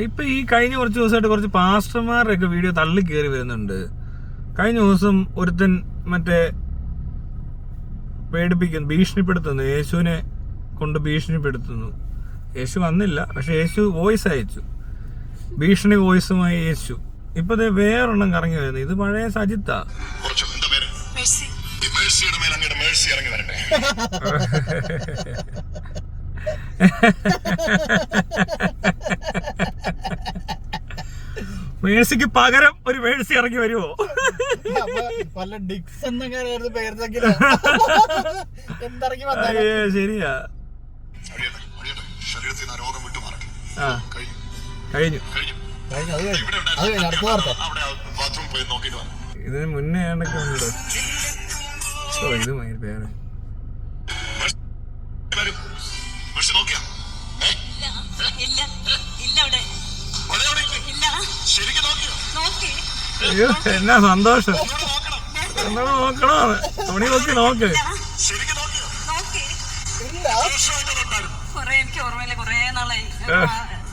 ഇപ്പൊ ഈ കഴിഞ്ഞ കുറച്ച് ദിവസമായിട്ട് കുറച്ച് പാസ്റ്റർമാരുടെയൊക്കെ വീഡിയോ തള്ളി കയറി വരുന്നുണ്ട്. കഴിഞ്ഞ ദിവസം ഒരുത്തൻ മറ്റേ പേടിപ്പിക്കുന്നു, ഭീഷണിപ്പെടുത്തുന്നു, യേശുവിനെ കൊണ്ട് ഭീഷണിപ്പെടുത്തുന്നു. യേശു വന്നില്ല, പക്ഷെ യേശു വോയിസ് അയച്ചു, ഭീഷണി വോയിസുമായി യേശു. ഇപ്പൊ വേറൊരെണ്ണം കറങ്ങി വരുന്നത്. ഇത് പഴയ സജിത്താ. മേഴ്സിക്ക് പകരം ഒരു മേഴ്സി ഇറങ്ങി വരുമോ? ശരിയാ, കഴിഞ്ഞു. ഇതിന് മുന്നേ ആണ്ടൊക്കെ ഉണ്ട്. ഇത് പേര് എന്നാ സന്തോഷം. നോക്കണോ? തുണി നോക്കി നോക്ക്. എനിക്ക് ഓർമ്മയില്ല, കൊറേ നാളായി,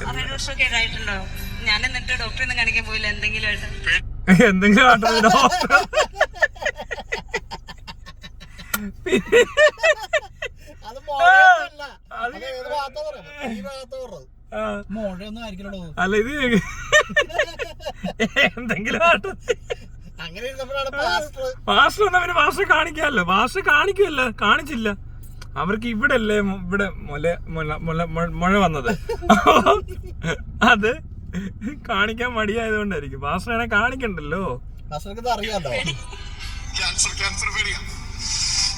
6 വർഷമൊക്കെ ആയിട്ടുണ്ടോ. ഞാൻ എന്നിട്ട് ഡോക്ടറിനെ കാണിക്കാൻ പോയില്ല. എന്തെങ്കിലും അല്ല, ഇത് എന്തെങ്കിലും പാസ്റ്റർ കാണിക്കാമല്ലോ. പാസ്റ്റർ കാണിക്കുമല്ലോ, കാണിച്ചില്ല. അവർക്ക് ഇവിടെ അല്ലേ ഇവിടെ മുഴ വന്നത്, അത് കാണിക്കാൻ മടിയായതുകൊണ്ടായിരിക്കും. പാസ്റ്ററിനെ കാണിക്കണ്ടല്ലോ.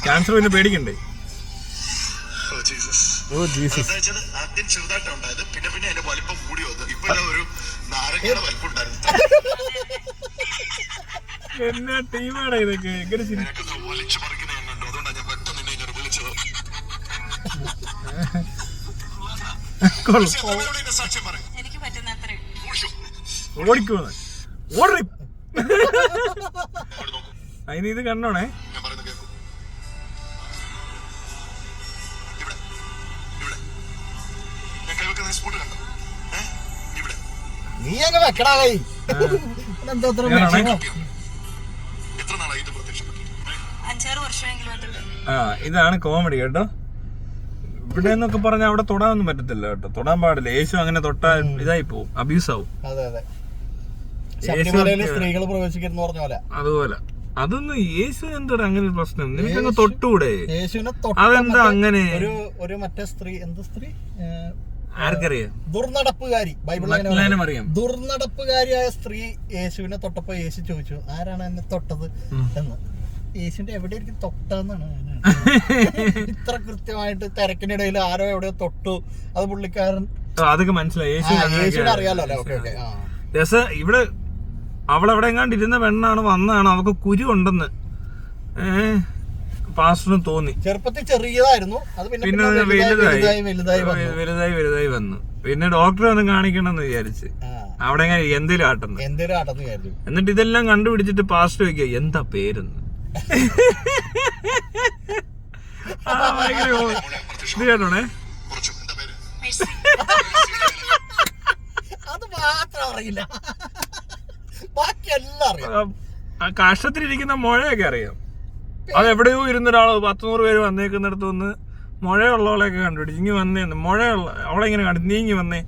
ക്യാൻസർ പിന്നെ പേടിക്കണ്ടേ? ആദ്യം ചെറുതായിട്ടുണ്ടായത്, പിന്നെ പിന്നെ അതിന്റെ വലിപ്പം കൂടി വന്നു. ഇപ്പൊ ഒരു നാരങ്ങയുടെ വലിപ്പം ഉണ്ടായിരുന്നു. എന്നാ ടീമാടാ ഇതൊക്കെ? വലിച്ചു പറിക്കുന്ന ഞാൻ കണ്ടു, അതുകൊണ്ടാണ് ഞാൻ പെട്ടെന്ന് നിന്നെ വിളിച്ചത്. സാക്ഷ്യം പറയും, എനിക്ക് പറ്റുന്ന അത്രയും ഓടിക്കോന്ന് ഓടി. അതിന് ഇത് കണ്ടോണേ. ഞാൻ പറയുന്നത് കേൾക്കും. നീ അങ്ങ് വെക്കടാ കൈ. എത്ര നാളായി ഇത് പ്രത്യക്ഷപ്പെട്ടു? 5-6 വർഷമെങ്കിലും ആയിട്ടുണ്ട്. ഇതാണ് കോമഡി കേട്ടോ. ഇവിടെ എന്നൊക്കെ പറഞ്ഞാൽ അവിടെ തൊടാനൊന്നും പറ്റത്തില്ല കേട്ടോ, തൊടാൻ പാടില്ല. യേശു അങ്ങനെ തൊട്ടാ ഇതായി പോവും, അബ്യൂസ് ആവും. സ്ത്രീകൾ പ്രവേശിക്കുന്നു പറഞ്ഞ പോലെ അതുപോലെ. അതൊന്നും യേശു എന്താണ് അങ്ങനെ ഒരു പ്രശ്നം? നിനക്കങ്ങ് തൊട്ടൂടെ? അതെന്താ അങ്ങനെ? ഒരു മറ്റേ സ്ത്രീ, എന്ത് സ്ത്രീ ആർക്കറിയാം? ദുർനടപ്പുകാരി, ബൈബിളിൽ അറിയാം. ദുർനടപ്പുകാരിയായ സ്ത്രീ യേശുവിനെ തൊട്ടപ്പോ യേശു ചോദിച്ചു, ആരാണ് എന്നെ തൊട്ടത് എന്ന്. യേശുവിന്റെ എവിടെയായിരിക്കും തൊട്ടെന്നാണ്. ഇത്ര കൃത്യമായിട്ട് തിരക്കിനിടയിൽ ആരോ എവിടെയോ തൊട്ടു, അത് പുള്ളിക്കാരൻ. അതൊക്കെ മനസ്സിലായി, യേശുവിനെ അറിയാലോ. ഇവിടെ അവളെവിടെ എങ്ങാണ്ട് ഇരുന്ന പെണ്ണാണ്, വന്നാണ്, അവക്ക് കുരു ഉണ്ടെന്ന് പാസ്റ്ററിന് തോന്നി. ചെറുപ്പത്തിൽ ചെറിയതായിരുന്നു, പിന്നെ വലുതായി വന്നു. പിന്നെ ഡോക്ടറെ ഒന്ന് കാണിക്കണമെന്ന് വിചാരിച്ച് അവിടെ എങ്ങനെ എന്തേലും ആട്ടെന്ന്. എന്നിട്ട് ഇതെല്ലാം കണ്ടുപിടിച്ചിട്ട് പാസ്റ്റർ ചോദിക്കുക എന്താ പേരെന്ന്. ഇത് കേട്ടോണേ. അത് മാത്രം അറിയില്ല, ബാക്കിയെല്ലാം അറിയാം. കഷ്ടത്തിലിരിക്കുന്ന മുഴയൊക്കെ അറിയാം. അത് എവിടെയോ ഇരുന്നൊരാള് 10-100 പേര് വന്നേക്കുന്നിടത്ത് വന്ന് മുഴയുള്ളവളെയൊക്കെ കണ്ടുപിടിച്ച് ഇങ്ങി വന്നേന്ന്. മുഴയുള്ള അവളെങ്ങനെ കണ്ടു, നീ ഇങ്ങി വന്നേ,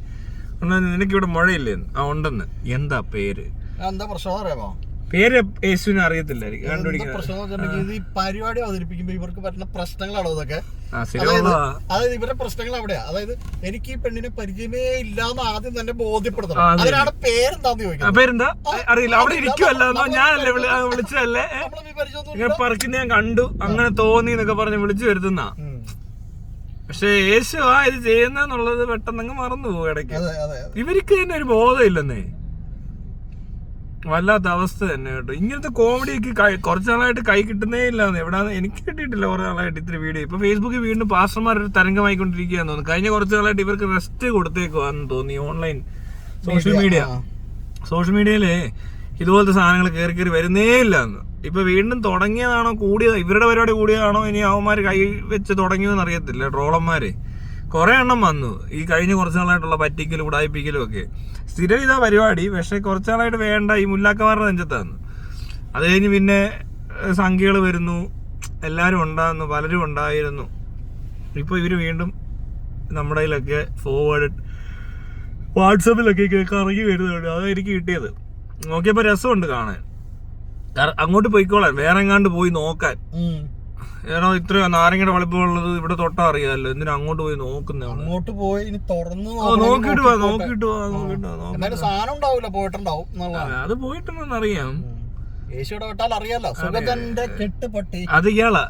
നിനക്കിവിടെ മുഴയില്ലേന്ന്. ഉണ്ടെന്ന്. എന്താ പേര്? എന്താ പ്രശ്നം അറിയാമോ? പേര് യേശുവിനെ അറിയത്തില്ലായിരിക്കും കണ്ടുപിടിക്കുന്നത്. ഈ പരിപാടി അവതരിപ്പിക്കുമ്പോ ഇവർക്ക് പറ്റുന്ന പ്രശ്നങ്ങളാണോ ഇതൊക്കെ? അതായത് ഇവരുടെ പ്രശ്നങ്ങൾ അവിടെയാ. അതായത് എനിക്ക് ഈ പെണ്ണിനെ പരിചയമേ ഇല്ലാന്ന് ആദ്യം തന്നെ ബോധ്യപ്പെടുത്തണം. അതിനാണ് പേരെന്താന്ന് ചോദിക്കുന്നത്. പേരെന്താ അറിയില്ല, അവിടെ ഇരിക്കുവല്ലോ, ഞാനല്ലേ വിളിച്ചതല്ലേ, ഇങ്ങനെ പറിക്കുന്ന ഞാൻ കണ്ടു, അങ്ങനെ തോന്നി എന്നൊക്കെ പറഞ്ഞ് വിളിച്ചു വരുത്തുന്ന. പക്ഷെ യേശു ഇത് ചെയ്യുന്നുള്ളത് പെട്ടെന്നങ്ങ് മറന്നു പോകും ഇടയ്ക്ക്. ഇവർക്ക് തന്നെ ഒരു ബോധമില്ലെന്നേ. വല്ലാത്ത അവസ്ഥ തന്നെ കേട്ടോ. ഇങ്ങനത്തെ കോമഡിക്ക് കുറച്ച് നാളായിട്ട് കൈ കിട്ടുന്നേ ഇല്ലാന്ന്. എവിടെയാണ് എനിക്ക് കിട്ടിയിട്ടില്ല കുറേ നാളായിട്ട് ഇത്ര വീഡിയോ. ഇപ്പൊ ഫേസ്ബുക്കിൽ വീണ്ടും പാസ്റ്റർമാർ ഒരു തരംഗമായിക്കൊണ്ടിരിക്കുകയാന്ന് തോന്നുന്നു. കഴിഞ്ഞ കുറച്ച് നാളായിട്ട് ഇവർക്ക് റെസ്റ്റ് കൊടുത്തേക്കുവാന്ന് തോന്നി. ഓൺലൈൻ സോഷ്യൽ മീഡിയയില് ഇതുപോലത്തെ സാധനങ്ങൾ കയറി വരുന്നേ ഇല്ലാന്ന്. ഇപ്പൊ വീണ്ടും തുടങ്ങിയതാണോ, കൂടിയത് ഇവരുടെ പരിപാടി കൂടിയതാണോ, ഇനി അവന്മാര് കൈ വെച്ച് തുടങ്ങിയെന്ന് അറിയത്തില്ല. ട്രോളന്മാര് കുറെ എണ്ണം വന്നു ഈ കഴിഞ്ഞ കുറച്ച് നാളായിട്ടുള്ള പറ്റിക്കലും ഉടായിപ്പിക്കലും ഒക്കെ. സ്ഥിരം ഇതാ പരിപാടി. പക്ഷെ കുറച്ച് നാളായിട്ട് വേണ്ട, ഈ മുല്ലാക്കന്മാരുടെ നെഞ്ചത്താന്ന്. അത് കഴിഞ്ഞ് പിന്നെ സംഖ്യകൾ വരുന്നു, എല്ലാവരും ഉണ്ടാകുന്നു, പലരും ഉണ്ടായിരുന്നു. ഇപ്പോൾ ഇവർ വീണ്ടും നമ്മുടെ കയ്യിലൊക്കെ ഫോർവേഡ് വാട്സപ്പിലൊക്കെ കറങ്ങി വരുന്നുണ്ട്. അതാണ് എനിക്ക് കിട്ടിയത്. നോക്കിയപ്പോൾ രസമുണ്ട് കാണാൻ. അങ്ങോട്ട് പോയിക്കോളാൻ, വേറെ എങ്ങാണ്ട് പോയി നോക്കാൻ. ഏടോ ഇത്രയോ നാരങ്ങയുടെ വലുപ്പമുള്ളത് ഇവിടെ തൊട്ടാ അറിയാമല്ലോ, എന്തിനാ അങ്ങോട്ട് പോയി നോക്കുന്നേ? അങ്ങോട്ട് പോയി ഇനി തുറന്ന് നോക്കിട്ട് വാ. സാധനം ഉണ്ടാവില്ല, പോയിട്ടുണ്ടാവും. അത് പോയിട്ടുണ്ടെന്ന് അറിയാം. യേശുവിടെ വിട്ടാൽ അറിയാലോ. സുഗതന്റെ കെട്ടുപട്ടി അത് ഇയാളാ.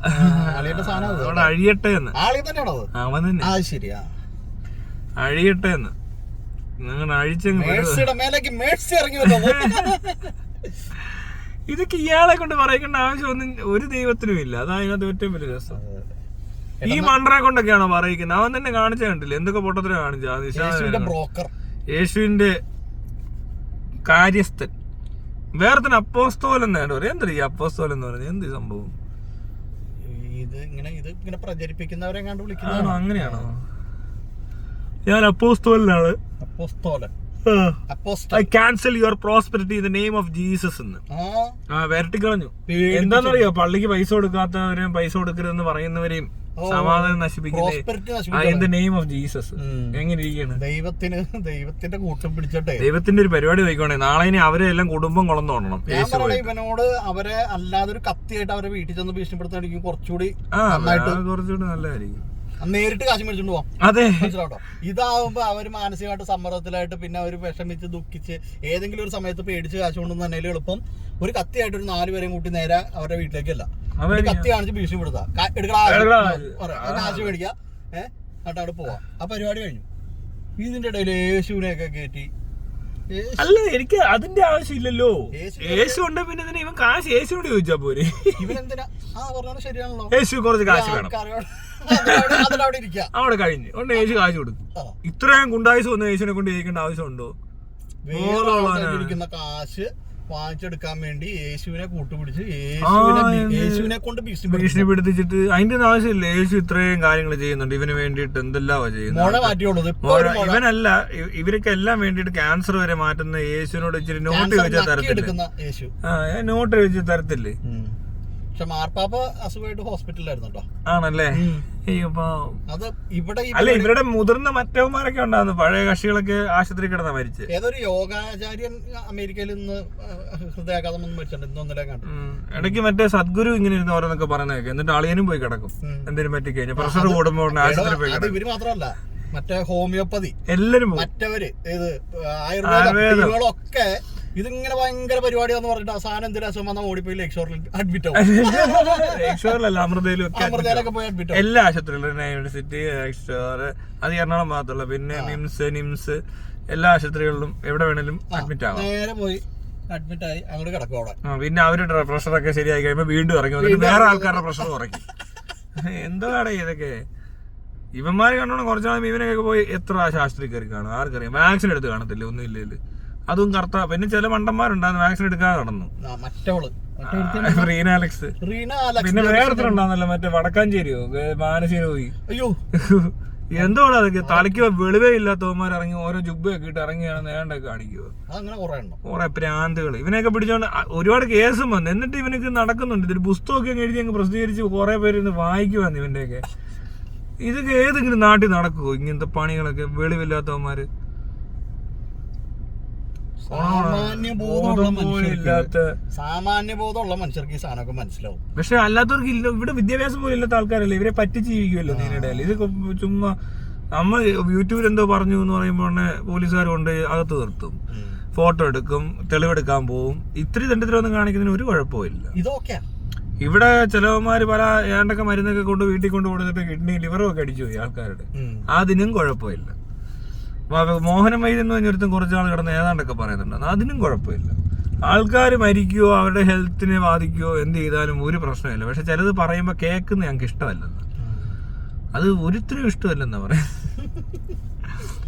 അളിയുടെ സാധനം അവിടെ അഴിയട്ടെ എന്ന്. ആളി തന്നെയാണോ? അവൻ തന്നെ. അത് ശരിയാ, അഴിയട്ടെ എന്ന്. നിങ്ങൾ അഴിച്ചങ്ങ് മേലേക്ക് മേഴ്സി ഇറങ്ങി വരുന്നത്. ഇതൊക്കെ ഇയാളെ കൊണ്ട് പറയിക്കേണ്ട ആവശ്യമൊന്നും ഒരു ദൈവത്തിനും ഇല്ല. അതാ അതിനകത്ത് ഏറ്റവും വലിയ രസം. ഈ മണ്ടറെ കൊണ്ടൊക്കെയാണോ പറയിക്കുന്നത്? അവൻ തന്നെ കാണിച്ച കണ്ടില്ല എന്തൊക്കെ പൊട്ടത്തിനെ കാണിച്ച. യേശുവിന്റെ കാര്യസ്ഥൻ. വേറെ തന്നെ അപ്പോസ്തോലൻ എന്നാണ് പറയാം. എന്താ ഈ അപ്പോസ്തോലൻ എന്ന് പറഞ്ഞാൽ എന്ത് സംഭവം? ഇത് ഇങ്ങനെ പ്രചരിപ്പിക്കുന്നവരെ കണ്ട് വിളിക്കുന്നതാണോ? അങ്ങനെയാണോ? ഞാൻ അപ്പോസ്തോലനാണ്. അപ്പോസ്തോലൻ. I cancel your prosperity in the name of Jesus എന്ന് വരട്ടി കളഞ്ഞു. എന്താന്നറിയോ? പള്ളിക്ക് പൈസ കൊടുക്കാത്തവരെയും പൈസ കൊടുക്കരുതെന്ന് പറയുന്നവരെയും സമാധാനം നശിപ്പിക്കുന്നത് in the name of Jesus. എങ്ങനെ ഇരിക്കുകയാണ്? ദൈവത്തിന്റെ കൂട്ടം പിടിച്ചട്ടെ. ദൈവത്തിന്റെ ഒരു പരിപാടി പോയിക്കോണേ. നാളെ ഇനി അവരെ എല്ലാം കുടുംബം കുളം തോന്നണം. ഇവനോട് അവരെ അല്ലാതെ ഒരു കത്തിയായിട്ട് അവരെ വീട്ടിൽ ചെന്ന് ഭീഷണിപ്പെടുത്താണെങ്കിൽ കുറച്ചുകൂടി നല്ലതായിരിക്കും. നേരിട്ട് കാശ് മേടിച്ചോണ്ട് പോവാം. അതെ, മനസ്സിലാട്ടോ. ഇതാവുമ്പോ അവര് മാനസികമായിട്ട് സമ്മർദ്ദത്തിലായിട്ട് പിന്നെ അവര് വിഷമിച്ച് ദുഃഖിച്ച് ഏതെങ്കിലും ഒരു സമയത്ത് പേടിച്ച് കാശ് കൊണ്ടുവന്ന് തന്നെ എളുപ്പം ഒരു കത്തിയായിട്ട് ഒരു 4 പേരെയും കൂട്ടി നേരെ അവരുടെ വീട്ടിലേക്കല്ല, കത്തി കാണിച്ച് ഭീഷണിപ്പെടുത്താം. കാശ് മേടിക്കുക, എന്നിട്ട് അവിടെ പോവാം. ആ പരിപാടി കഴിഞ്ഞു. ഇതിന്റെ ഇടയിൽ യേശുവിനെയൊക്കെ കയറ്റി. അല്ല, എനിക്ക് അതിന്റെ ആവശ്യമില്ലല്ലോ. യേശു ഉണ്ട്, പിന്നെ ഇവൻ കാശ് യേശുവിനോട് ചോദിച്ചാ പോരെ? ഇവനെന്തിനാ? പറഞ്ഞാൽ ശരിയാണല്ലോ. യേശു കുറച്ച് കാശ് വേണം, അവിടെ കഴിഞ്ഞു ഉണ്ട്. യേശു കാശ് കൊടുക്കും. ഇത്രയും ഗുണ്ടായുസ് വന്ന യേശുവിനെ കൊണ്ട് ജയിക്കേണ്ട ആവശ്യമുണ്ടോ? വേറെ കാശ് വാങ്ങിച്ചെടുക്കാൻ വേണ്ടി യേശുവിനെ കൂട്ടുപിടിച്ച് യേശുവിനെ കൊണ്ട് ഭീഷണിപ്പെടുത്തിച്ചിട്ട് അതിന്റെ ഒന്നും ആവശ്യമില്ല. യേശു ഇത്രയും കാര്യങ്ങൾ ചെയ്യുന്നുണ്ട് ഇവന് വേണ്ടിയിട്ട്. എന്തെല്ലാം ചെയ്യുന്നത് ഇവനല്ല, ഇവരൊക്കെ എല്ലാം വേണ്ടിയിട്ട് ക്യാൻസർ വരെ മാറ്റുന്ന യേശുവിനോട് ഇച്ചിരി നോട്ട് ചോദിച്ചാൽ തരത്തില്ലേ? നോട്ട് ചോദിച്ചാൽ തരത്തില്ലേ? പക്ഷെ മാർപ്പാപ്പ അസുഖമായിട്ട് ഹോസ്പിറ്റലിലായിരുന്നു കേട്ടോ. ആണല്ലേ? അത് ഇവിടെ അല്ല, ഇവരുടെ മുതിർന്ന മറ്റവന്മാരൊക്കെ ഉണ്ടായിരുന്നു. പഴയ കക്ഷികളൊക്കെ ആശുപത്രി കിടന്നാ മരിച്ച്. ഏതൊരു യോഗാചാര്യൻ അമേരിക്കയിൽ നിന്ന് ഹൃദയാഘാതം മരിച്ചിട്ടുണ്ട്. ഇടയ്ക്ക് മറ്റേ സദ്ഗുരു ഇങ്ങനെ ഇരുന്ന് ഓരോന്നൊക്കെ പറയുന്നതൊക്കെ. എന്നിട്ട് അളിയനും പോയി കിടക്കും എന്തെങ്കിലും പറ്റി കഴിഞ്ഞാൽ. പ്രഷർ കൂടുമ്പോ ആശുപത്രി പോയി കിടക്കും. ഇവര് മാത്രമല്ല, മറ്റേ ഹോമിയോപ്പതി എല്ലാരും മറ്റവര് ഏത് ആയുർവേദങ്ങളൊക്കെ ഇതിങ്ങനെ ഭയങ്കര പരിപാടിയാന്ന് പറഞ്ഞിട്ട് അവസാനം എന്തിനാ അസുഖം ഓടിപ്പോയി ലേക്ഷോറിൽ അഡ്മിറ്റ് ആവും. ലേക്ഷോറിലല്ല, അമൃതയിലും പോയി അഡ്മിറ്റ് ആവും. എല്ലാ ആശുപത്രികളിലും യൂണിവേഴ്സിറ്റി, ലേക്ഷോർ, അത് എറണാകുളം മാത്രമല്ല, പിന്നെ നിംസ് എല്ലാ ആശുപത്രികളിലും എവിടെ വേണേലും അഡ്മിറ്റ് ആവാം. നേരെ പോയി അഡ്മിറ്റ് ആയി അങ്ങോട്ട് കിടക്കും അവിടെ. പിന്നെ അവരുടെ പ്രഷറൊക്കെ ശരിയായി കഴിയുമ്പോൾ വീണ്ടും ഇറങ്ങി വന്നിട്ട് വേറെ ആൾക്കാരുടെ പ്രഷർ കുറയ്ക്കും. എന്താണ് ഇതൊക്കെ? ഇവന്മാര് കണ്ടോണം കുറച്ചാളും ഇവനൊക്കെ പോയി എത്ര ആശുപത്രി കയറി കാണും? ആർക്കറിയാം? വാക്സിൻ എടുത്ത് കാണത്തില്ല, ഒന്നും ഇല്ലേല്. അതും കറക്റ്റാ. പിന്നെ ചില മണ്ടന്മാരുണ്ടായിരുന്നു വാക്സിൻ എടുക്കാതെ നടന്നു. റീനാലക്സ്. പിന്നെ വേറെടുത്തിട്ടുണ്ടാന്നല്ലോ മറ്റേ വടക്കാഞ്ചേരിയോ മാനസീരോഗി. അയ്യോ, എന്തോടാ അതൊക്കെ? തലയ്ക്ക് വെളിവേ ഇല്ലാത്തവന്മാർ ഇറങ്ങി ഓരോ ജുബ്ബയൊക്കെ ഇട്ട് ഇറങ്ങിയാണ് നേണ്ടൊക്കെ കാണിക്കുക. കുറെ പ്രാന്തുകൾ. ഇവനെയൊക്കെ പിടിച്ചോണ്ട് ഒരുപാട് കേസും വന്നു. എന്നിട്ട് ഇവനൊക്കെ നടക്കുന്നുണ്ട്. ഇതൊരു പുസ്തകമൊക്കെ എഴുതി അങ്ങ് പ്രസിദ്ധീകരിച്ച് കുറെ പേര് ഇന്ന് വായിക്കുവാന്ന് ഇവന്റെയൊക്കെ. ഇതൊക്കെ ഏതെങ്കിലും നാട്ടിൽ നടക്കുമോ ഇങ്ങനത്തെ പണികളൊക്കെ? വെളിവില്ലാത്തവന്മാര്. സാമാന്യബോധമുള്ള മനുഷ്യർക്ക് ഈ സാധനമൊക്കെ മനസ്സിലാവും. പക്ഷെ അല്ലാത്തവർക്ക് ഇല്ല. ഇവിടെ വിദ്യാഭ്യാസം പോലും ഇല്ലാത്ത ആൾക്കാരല്ലേ ഇവരെ പറ്റിച്ച് ജീവിക്കുമല്ലോ നീനിടയിൽ. ഇത് ചുമ്മാ നമ്മൾ യൂട്യൂബിൽ എന്തോ പറഞ്ഞു എന്ന് പറയുമ്പോൾ പോലീസുകാർ കൊണ്ട് അകത്ത് നിർത്തും, ഫോട്ടോ എടുക്കും, തെളിവെടുക്കാൻ പോവും. ഇത്തിരി ദണ്ഡത്തിലൊന്നും കാണിക്കുന്നതിന് ഒരു കുഴപ്പമില്ല. ഇതൊക്കെ ഇവിടെ ചിലവന്മാര് പല ഏണ്ടൊക്കെ മരുന്നൊക്കെ കൊണ്ട് വീട്ടിൽ കൊണ്ട് കൊടുത്തിട്ട് കിഡ്നി ലിവറും ഒക്കെ അടിച്ചു പോയി ആൾക്കാരുടെ. അതിനും കുഴപ്പമില്ല. മോഹനം വൈദ്യം എന്ന് പറഞ്ഞൊരുത്തും കുറച്ചാൾ കിടന്ന് ഏതാണ്ടൊക്കെ പറയുന്നുണ്ട്. അതിനും കുഴപ്പമില്ല. ആൾക്കാർ മരിക്കുകയോ അവരുടെ ഹെൽത്തിനെ ബാധിക്കുകയോ എന്ത് ചെയ്താലും ഒരു പ്രശ്നമില്ല. പക്ഷെ ചിലത് പറയുമ്പോൾ കേൾക്കുന്ന ഞങ്ങൾക്ക് ഇഷ്ടമല്ലെന്ന്. അത് ഒരിത്തിനും ഇഷ്ടമല്ലെന്നാ പറയാം.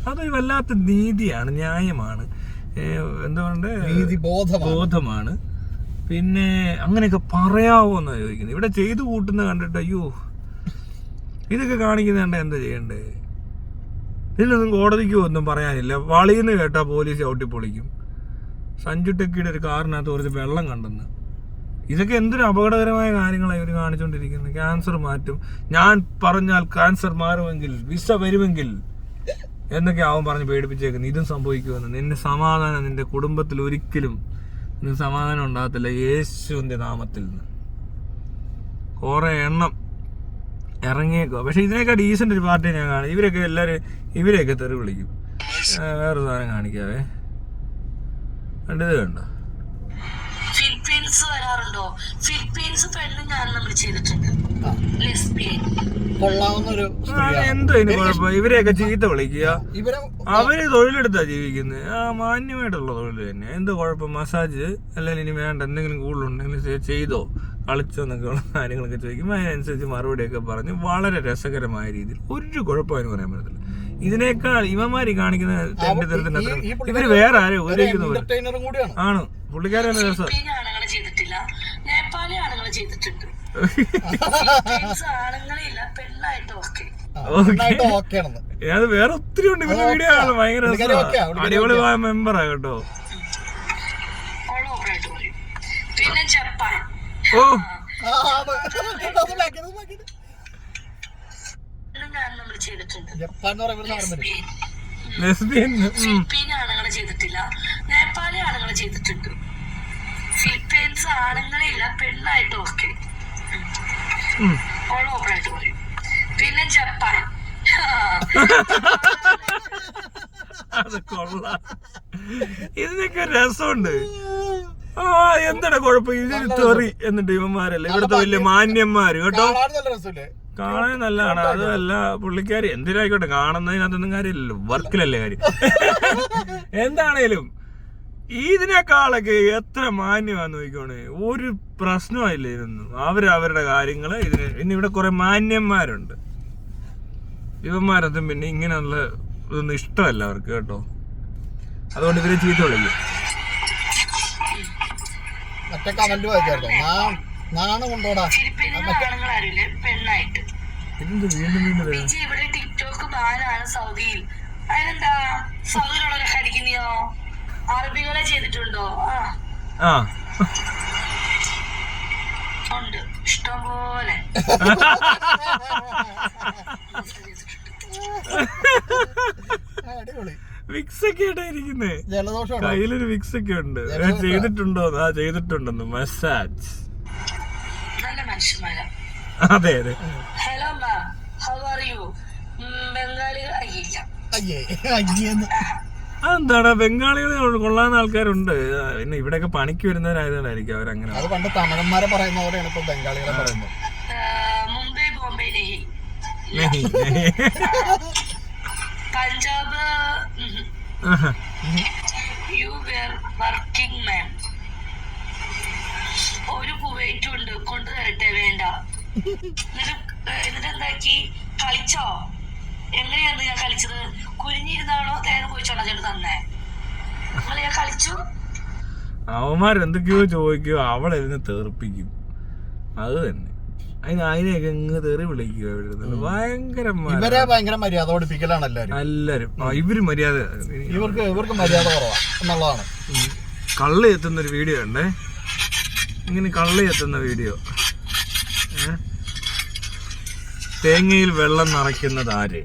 അതൊരു വല്ലാത്ത നീതിയാണ്, ന്യായമാണ്, എന്തുകൊണ്ട് ബോധമാണ്. പിന്നെ അങ്ങനെയൊക്കെ പറയാവോ എന്നാ ചോദിക്കുന്നത്. ഇവിടെ ചെയ്തു കൂട്ടുന്ന കണ്ടിട്ട് അയ്യോ ഇതൊക്കെ കാണിക്കുന്ന കണ്ട എന്താ ചെയ്യണ്ടേ? ഇതിനൊന്നും കോടതിക്ക് ഒന്നും പറയാനില്ല. വളീന്ന് കേട്ടാ പോലീസ് ചവിട്ടിപ്പൊളിക്കും. സഞ്ജു ടെക്കിയുടെ ഒരു കാറിനകത്ത് കുറച്ച് വെള്ളം കണ്ടെന്ന്. ഇതൊക്കെ എന്തൊരു അപകടകരമായ കാര്യങ്ങളാണ് ഇവർ കാണിച്ചുകൊണ്ടിരിക്കുന്നത്. ക്യാൻസർ മാറ്റും, ഞാൻ പറഞ്ഞാൽ ക്യാൻസർ മാറുമെങ്കിൽ, വിസ വരുമെങ്കിൽ എന്നൊക്കെ അവൻ പറഞ്ഞ് പേടിപ്പിച്ചേക്കുന്നു. ഇതും സംഭവിക്കുമെന്ന്. നിന്റെ സമാധാനം, നിന്റെ കുടുംബത്തിൽ ഒരിക്കലും നിനക്ക് സമാധാനം ഉണ്ടാകത്തില്ല യേശുവിന്റെ നാമത്തിൽ നിന്ന്. കുറെ എണ്ണം ഇറങ്ങിയേക്കോ. പക്ഷെ ഇതിനേക്കാൾ ഡീസന്റ് ഒരു പാർട്ടി ഞാൻ കാണും. ഇവരൊക്കെ എല്ലാവരും ഇവരെയൊക്കെ തെറി വിളിക്കും. വേറൊരു സാധനം കാണിക്കാവേ, കണ്ടത് കണ്ടോ? ഫിലിപ്പീൻസ് വരാറുണ്ടോ? ഫിലിപ്പീൻസ് പെണ്ണും ഞാൻ നമ്മൾ ചെയ്തിട്ടുണ്ട്. കൊള്ളാവുന്നൊരു എന്തോ ഇതിന് കുഴപ്പം? ഇവരെയൊക്കെ ചീത്ത വിളിക്കുക. അവര് തൊഴിലെടുത്താ ജീവിക്കുന്നത്. മാന്യമായിട്ടുള്ള തൊഴിൽ തന്നെ. എന്ത് കുഴപ്പം? മസാജ് അല്ലെങ്കിൽ ഇനി വേണ്ട എന്തെങ്കിലും കൂടുതലുണ്ടെങ്കിൽ ചെയ്തോ, കളിച്ചോ എന്നൊക്കെയുള്ള കാര്യങ്ങളൊക്കെ ചോദിക്കുമ്പോൾ അതിനനുസരിച്ച് മറുപടിയൊക്കെ പറഞ്ഞ് വളരെ രസകരമായ രീതിയിൽ ഒരു കുഴപ്പമെന്ന് പറയാൻ പറ്റത്തില്ല. ഇതിനേക്കാൾ ഇവന്മാരി കാണിക്കുന്ന തെണ്ടിത്തരത്തിന് അത്ര ഇവര് വേറെ ആരും ഉപയോഗിക്കുന്നവർ ആണ്. പുള്ളിക്കാരല്ല രസം. ചെയ്തിട്ടില്ല, നേപ്പാളി ആണുങ്ങൾ ചെയ്തിട്ടുണ്ട്. അത് വേറെ ഒത്തിരി ഉണ്ട്. ഇവരുടെ വീഡിയോ ആണ് ഭയങ്കര രസമാണ്. അടിപൊളിയായ മെമ്പറാ കേട്ടോ. പിന്നെ ജപ്പാൻ. ഓ നമ്മൾ ചെയ്തിട്ടുണ്ട്. ഫിലിപ്പീൻ ആണുങ്ങൾ ചെയ്തിട്ടില്ല, നേപ്പാളി ആണുങ്ങൾ ചെയ്തിട്ടുണ്ട്. ഫിലിപ്പീൻസ് ആണുങ്ങളില്ല, പെണ്ണായിട്ട് ഓക്കെ, ഓൾ ഓവറായിട്ട് പറയും. പിന്നെ ജപ്പാൻ. അത് കൊള്ളാം. ഇതിനൊക്കെ രസമുണ്ട്. എന്താണ് കുഴപ്പം? ഇതിന് തെറി എന്നിട്ട് ഇവന്മാരല്ലേ ഇവിടുത്തെ വലിയ മാന്യന്മാര് കേട്ടോ. കാണാൻ നല്ലതാണ്. അതല്ല പുള്ളിക്കാരി എന്തിനായിക്കോട്ടെ, കാണുന്നതിനകത്തൊന്നും കാര്യമില്ലല്ലോ, വർക്കിലല്ലേ കാര്യം. എന്താണേലും ഇതിനേക്കാളൊക്കെ എത്ര മാന്യമാന്ന് നോക്കിക്കോണേ. ഒരു പ്രശ്നമായില്ല ഇതൊന്നും. അവരവരുടെ കാര്യങ്ങള് ഇതിന്. ഇനി ഇവിടെ കുറെ മാന്യന്മാരുണ്ട്. ഇവന്മാരൊന്നും പിന്നെ ഇങ്ങനെയുള്ള ഇതൊന്നും ഇഷ്ടമല്ല അവർക്ക് കേട്ടോ. അതുകൊണ്ട് ഇവരെ ചീത്ത വിളിക്കും. മറ്റേ കമന്റ് വായിച്ചായിരുന്നോ? നാണം കൊണ്ടോടാ. പെണ്ണായിട്ട് ഇവിടെ ടിക്ടോക്ക് ബാനാണ് സൗദിയിൽ. അതിനെന്താ സൗദിയിലുള്ളവരൊക്കെ അടിക്കുന്നയോ? അറബികളെ ചെയ്തിട്ടുണ്ടോ? ഉണ്ട്, ഇഷ്ടം പോലെ. വിക്സ് ഒക്കെ ഇരിക്കുന്നേ, കയ്യിലൊരു വിക്സ് ഒക്കെ ഉണ്ട്. ചെയ്തിട്ടുണ്ടോ? ചെയ്തിട്ടുണ്ടെന്ന്. മസാജ്. നല്ല മനുഷ്യന്മാരാ. അതെ അതെ. Hello ma'am, how are you? ബംഗാളികൾ അയ്യില്ല. അതെന്താടാ, ബംഗാളികൾ കൊള്ളാവുന്ന ആൾക്കാരുണ്ട്. പിന്നെ ഇവിടെയൊക്കെ പണിക്ക് വരുന്നവരായതുകൊണ്ടായിരിക്കും അവരങ്ങനെ. അത് പണ്ട് തമിഴന്മാരെ പറയുന്നവരെയാണ് ഇപ്പൊ ബംഗാളികളെ പറയുന്നത്. Mumbai, Bombay, Punjab. You were working man. ഒരു കുവൈറ്റും ഉണ്ട്, കൊണ്ടുതരട്ടെ? വേണ്ട. എന്നിട്ട് എന്താക്കി? കളിച്ചോ? എങ്ങനെയായിരുന്നു ഞാൻ കളിച്ചത്? കുരിഞ്ഞിരുന്നാണോ തേങ്ങ പോയിച്ചോളാം ചേട്ടൻ തന്നെ? നിങ്ങൾ ഞാൻ കളിച്ചു. അവന്മാരെന്തൊക്കെയോ ചോദിക്കോ, അവളെന്നെ തെറിപ്പിക്കും. അത് തന്നെ. അതിനെയൊക്കെ ഇങ്ങ് തെറി വിളിക്കുക. ഭയങ്കര മര്യാദ പഠിപ്പിക്കലാണ് എല്ലാരും. ഇവര് മര്യാദ, ഇവർക്ക് മര്യാദ കുറവാ എന്നുള്ളതാണ്. കള്ള് എത്തുന്നൊരു വീഡിയോ ഉണ്ടേ. ഇങ്ങനെ കള്ള് എത്തുന്ന വീഡിയോ. തേങ്ങയിൽ വെള്ളം നിറയ്ക്കുന്നത് ആര്?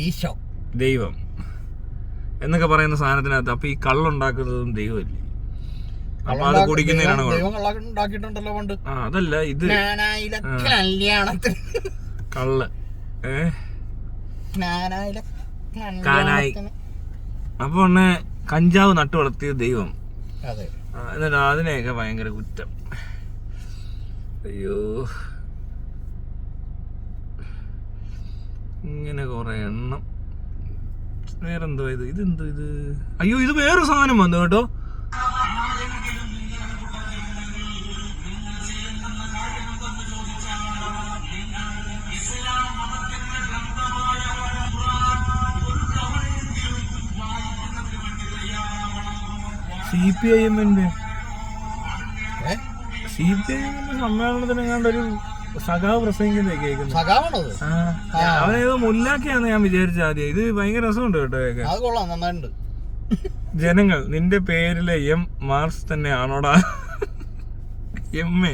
ഈശോ, ദൈവം എന്നൊക്കെ പറയുന്ന സാധനത്തിനകത്ത്. അപ്പൊ ഈ കള്ളുണ്ടാക്കുന്നതും ദൈവമല്ലേ? അപ്പൊ അത് കുടിക്കുന്നതിനാണ് അതല്ല ഇത് കള്ള്. കാനായി. അപ്പൊ കഞ്ചാവ് നട്ടു വളർത്തിയ ദൈവം. എന്നിട്ട് അതിനെയൊക്കെ ഭയങ്കര കുറ്റം. അയ്യോ, ഇങ്ങനെ കൊറേ എണ്ണം. വേറെന്തോ ഇതെന്തോ ഇത്? അയ്യോ, ഇത് വേറൊരു സാധനം വന്നു കേട്ടോ. CPIM സമ്മേളനത്തിനെങ്ങാണ്ടൊരു സഖാവ് പ്രസംഗിക്കുന്നത് കേൾക്കുന്നു. സഖാവാണത്. അവനേതോ മുല്ലാക്കിയാന്ന് ഞാൻ വിചാരിച്ച ആദ്യം. ഇത് ഭയങ്കര രസമുണ്ട് കേട്ടോ കേൾക്കാൻ. അത് കൊള്ളാം, നന്നായിട്ടുണ്ട്. ജനങ്ങൾ നിന്റെ പേരിലെ എം മാർസ് തന്നെ ആണോടാ? എമ്മേ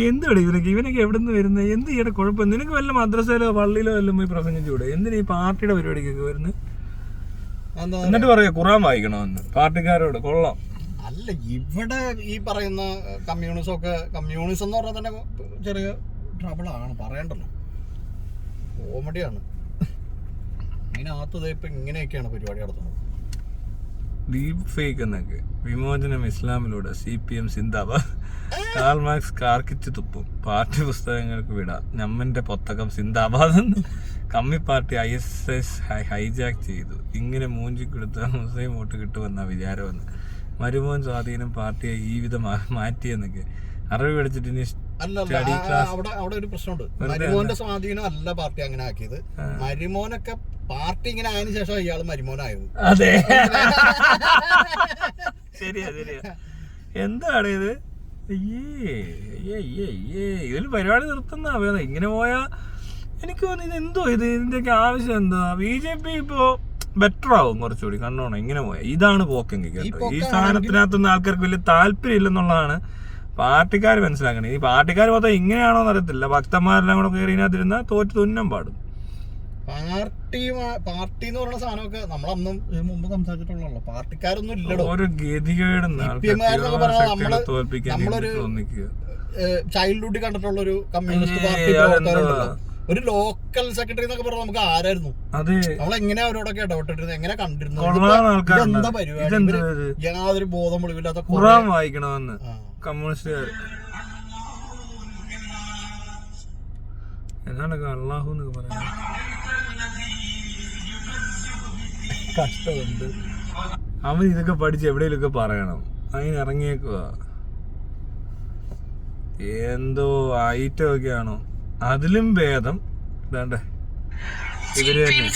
എന്താണ് ഇവനൊക്കെ എവിടെ നിന്ന് വരുന്നത്? എന്ത് ചെയ്യണം കുഴപ്പം? നിനക്ക് വല്ല മദ്രസയിലോ പള്ളിയിലോ എല്ലാം പോയി പ്രസംഗിച്ചൂടെ? എന്തിനാ ഈ പാർട്ടിയുടെ പരിപാടിക്കൊക്കെ വരുന്നത്? എന്നിട്ട് പറയാ ഖുറാൻ വായിക്കണമെന്ന് പാർട്ടിക്കാരോട്. കൊള്ളാം. അല്ല, ഇവിടെ ഈ പറയുന്ന കമ്മ്യൂണിസം എന്ന് പറഞ്ഞാൽ തന്നെ ചെറിയ ട്രബിളാണ്, പറയണ്ടല്ലോ. കോമഡിയാണ്. അതിനകത്ത് ഇപ്പൊ ഇങ്ങനെയൊക്കെയാണ് പരിപാടി നടത്തുന്നത്. ഡീപ് ഫേക്ക് എന്നൊക്കെ. വിമോചനം ഇസ്ലാമിലൂടെ CPM സിന്ദാബാദ്. കാൾ മാർക്സ് കാർക്കിച്ച് തുപ്പും. പാഠ്യ പുസ്തകങ്ങൾക്ക് വിടാം. നമ്മന്റെ പൊത്തകം സിന്ദാബാദ്. കമ്മി പാർട്ടി ISIS ഹൈജാക്ക് ചെയ്തു. ഇങ്ങനെ മൂഞ്ചി കൊടുത്ത മുസ്ലിം വോട്ട് കിട്ടുമെന്ന വിചാരമെന്ന്. മരുമോൻ സ്വാധീനം പാർട്ടിയെ ഈ വിധം മാറ്റിയെന്നൊക്കെ. അറിവ് പഠിച്ചിട്ട് ഇനി സ്റ്റഡി ക്ലാസ്. അവിടെ ഒരു പ്രശ്നമുണ്ട്. മരുമോന്റെ സ്വാധീനം അല്ല പാർട്ടി അങ്ങനെ ആക്കിയത്. മരുമോനൊക്കെ പാർട്ടി ഇങ്ങനെ ആയതിനു ശേഷം ഇയാള് മരുമോനായത്. അതെ, ശരിയാ. എന്താണ് ഇത്? ഇതിൽ പരിപാടി നിർത്തുന്ന ഇങ്ങനെ പോയാ എനിക്ക് തോന്നുന്നു എന്തോ ഇതിന്റെയൊക്കെ ആവശ്യം എന്താ? BJP ഇപ്പോ ബെറ്റർ ആവും കുറച്ചുകൂടി. കണ്ടോണം ഇങ്ങനെ പോയാ. ഇതാണ് പോക്കെങ്കിൽ കേട്ടോ. ഈ സ്ഥാനത്തിനകത്തൊന്നും ആൾക്കാർക്ക് വലിയ താല്പര്യം ഇല്ലെന്നുള്ളതാണ് പാർട്ടിക്കാർ മനസ്സിലാക്കണേ. ഈ പാർട്ടിക്കാർ മൊത്തം ഇങ്ങനെയാണോന്ന് അറിയത്തില്ല. ഭക്തന്മാരെല്ലാം കൂടെ കയറി ഇതിനകത്തിരുന്ന തോറ്റ് തുന്നം പാടും. പാർട്ടി എന്ന് പറയുന്ന സാധനമൊക്കെ നമ്മളന്നും മുമ്പ് സംസാരിച്ചിട്ടുള്ളൂ. പാർട്ടിക്കാരൊന്നും ഇല്ലടോ. ഒരു ഗതികേടും നമ്മളൊരു ചൈൽഡ്ഹുഡ് കണ്ടിട്ടുള്ള ഒരു കമ്മ്യൂണിസ്റ്റ് പാർട്ടി പ്രവർത്തകരുണ്ടല്ലോ. ഒരു ലോക്കൽ സെക്രട്ടറി എന്നൊക്കെ പറഞ്ഞാൽ നമുക്ക് ആരായിരുന്നു? നമ്മളെങ്ങനെയാ അവരോടൊക്കെ ഇടപെട്ടിരുന്നത്, എങ്ങനെ കണ്ടിരുന്നത്? എന്താ പരിപാടി? യാതൊരു ബോധം വെളിവില്ലാത്ത ഖുറാൻ വായിക്കണമെന്ന് കമ്മ്യൂണിസ്റ്റുകാർ. എന്നാണൊക്കെ അള്ളാഹു എന്നൊക്കെ പറയാ. കഷ്ടമുണ്ട്. അവൻ ഇതൊക്കെ പഠിച്ച് എവിടെയൊക്കെ പറയണം. അതിന് ഇറങ്ങിയേക്കുക. എന്തോ ഐറ്റം ഒക്കെയാണോ? അതിലും ഭേദം വേണ്ടേ ഇവര് തന്നെ.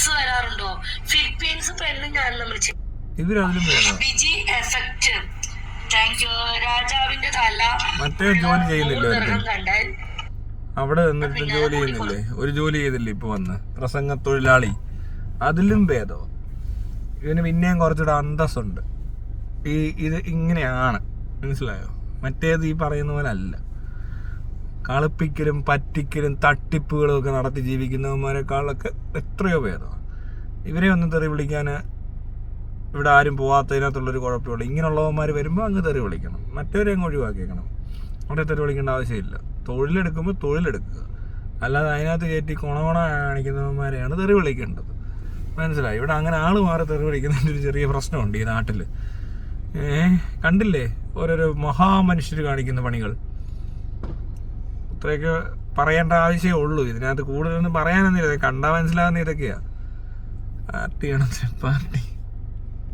ഇവരതിലും ഭേദം. മറ്റേ ജോലി ചെയ്യുന്നില്ല. അവിടെ നിന്നിട്ട് ജോലി ചെയ്യുന്നില്ലേ? ഒരു ജോലി ചെയ്തില്ലേ ഇപ്പൊ വന്ന് പ്രസംഗ തൊഴിലാളി? അതിലും ഭേദം. ഇതിന് പിന്നെയും കുറച്ചുകൂടെ അന്തസ്സുണ്ട്. ഇത് ഇങ്ങനെയാണ്, മനസ്സിലായോ? മറ്റേത് ഈ പറയുന്ന പോലെ അല്ല. കളിപ്പിക്കലും പറ്റിക്കലും തട്ടിപ്പുകളും ഒക്കെ നടത്തി ജീവിക്കുന്നവന്മാരെക്കാളൊക്കെ എത്രയോ ഭേദമാണ്. ഇവരെ ഒന്നും തെറി വിളിക്കാൻ ഇവിടെ ആരും പോകാത്തതിനകത്തുള്ളൊരു കുഴപ്പമുള്ളൂ. ഇങ്ങനെയുള്ളവന്മാർ വരുമ്പോൾ അങ്ങ് തെറി വിളിക്കണം, മറ്റവരെ അങ്ങ് ഒഴിവാക്കിയേക്കണം. അവിടെ തെറി വിളിക്കേണ്ട ആവശ്യമില്ല. തൊഴിലെടുക്കുമ്പോൾ തൊഴിലെടുക്കുക, അല്ലാതെ അതിനകത്ത് കയറ്റി കൊണകൊണ കാണിക്കുന്നവന്മാരെയാണ് തെറി വിളിക്കേണ്ടത്. മനസ്സിലായി? ഇവിടെ അങ്ങനെ ആൾ മാറി തെറി വിളിക്കുന്നതിൻ്റെ ഒരു ചെറിയ പ്രശ്നമുണ്ട് ഈ നാട്ടിൽ. കണ്ടില്ലേ ഓരോരോ മഹാമനുഷ്യർ കാണിക്കുന്ന പണികൾ? ഇത്രയൊക്കെ പറയേണ്ട ആവശ്യമേ ഉള്ളൂ. ഇതിനകത്ത് കൂടുതലൊന്നും പറയാനൊന്നുമില്ല. കണ്ടാൽ മനസ്സിലാകുന്ന ഇതൊക്കെയാ. പാർട്ടിയാണ് പാർട്ടി.